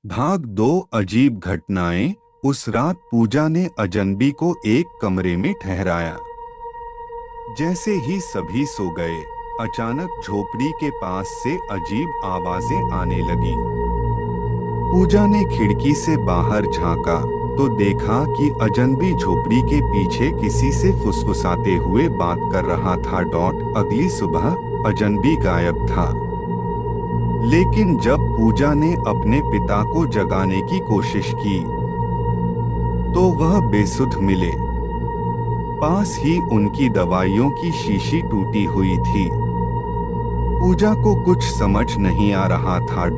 भाग 2 अजीब घटनाएं। उस रात पूजा ने अजनबी को एक कमरे में ठहराया। जैसे ही सभी सो गए, अचानक झोपड़ी के पास से अजीब आवाजें आने लगी। पूजा ने खिड़की से बाहर झांका तो देखा कि अजनबी झोपड़ी के पीछे किसी से फुसफुसाते हुए बात कर रहा था। अगली सुबह अजनबी गायब था। लेकिन जब पूजा ने अपने पिता को जगाने की कोशिश की तो वह बेसुध मिले। पास ही उनकी दवाइयों की शीशी टूटी हुई थी। पूजा को कुछ समझ नहीं आ रहा था।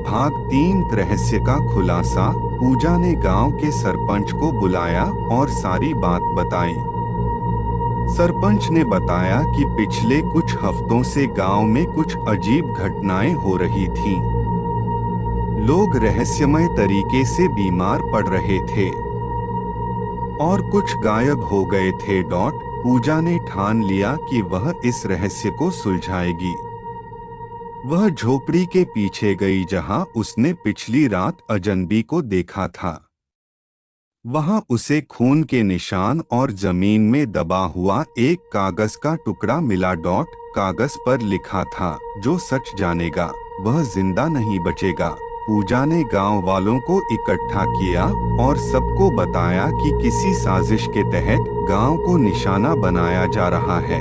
भाग 3 रहस्य का खुलासा। पूजा ने गांव के सरपंच को बुलाया और सारी बात बताई। सरपंच ने बताया कि पिछले कुछ हफ्तों से गांव में कुछ अजीब घटनाएं हो रही थीं। लोग रहस्यमय तरीके से बीमार पड़ रहे थे और कुछ गायब हो गए थे। पूजा ने ठान लिया कि वह इस रहस्य को सुलझाएगी। वह झोपड़ी के पीछे गई जहां उसने पिछली रात अजनबी को देखा था। वहां उसे खून के निशान और जमीन में दबा हुआ एक कागज का टुकड़ा मिला। कागज पर लिखा था, जो सच जानेगा वह जिंदा नहीं बचेगा। पूजा ने गांव वालों को इकट्ठा किया और सबको बताया कि किसी साजिश के तहत गांव को निशाना बनाया जा रहा है।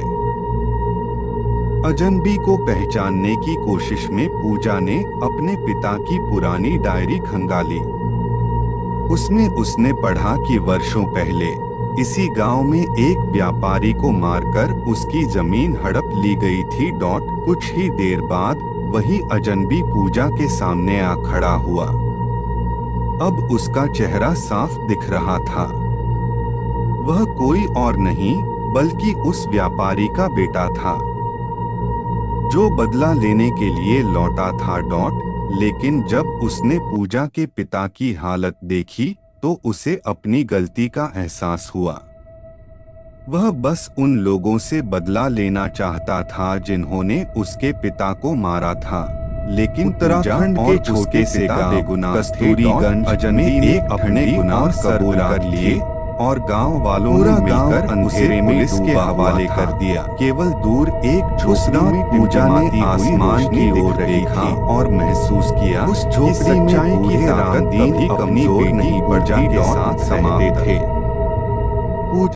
अजनबी को पहचानने की कोशिश में पूजा ने अपने पिता की पुरानी डायरी खंगाली। उसमें उसने पढ़ा कि वर्षों पहले इसी गांव में एक व्यापारी को मारकर उसकी जमीन हड़प ली गई थी। कुछ ही देर बाद वही अजनबी पूजा के सामने आ खड़ा हुआ। अब उसका चेहरा साफ दिख रहा था। वह कोई और नहीं बल्कि उस व्यापारी का बेटा था, जो बदला लेने के लिए लौटा था। लेकिन जब उसने पूजा के पिता की हालत देखी तो उसे अपनी गलती का एहसास हुआ। वह बस उन लोगों से बदला लेना चाहता था जिन्होंने उसके पिता को मारा था। लेकिन उत्तराखंड के छोटे से गांव कस्तूरीगंज अजनबी ने अपने गुनाह कबूल कर लिए और गांव वालों ने मिलकर अंधेरे में पुलिस के हवाले कर दिया। केवल दूर एक झोपड़ी में पूजा ने आसमान की ओर देखा और महसूस किया उस झोपड़ी में बूढ़े रामदीन अपनी कमजोर नहीं पूजा के साथ समाते थे।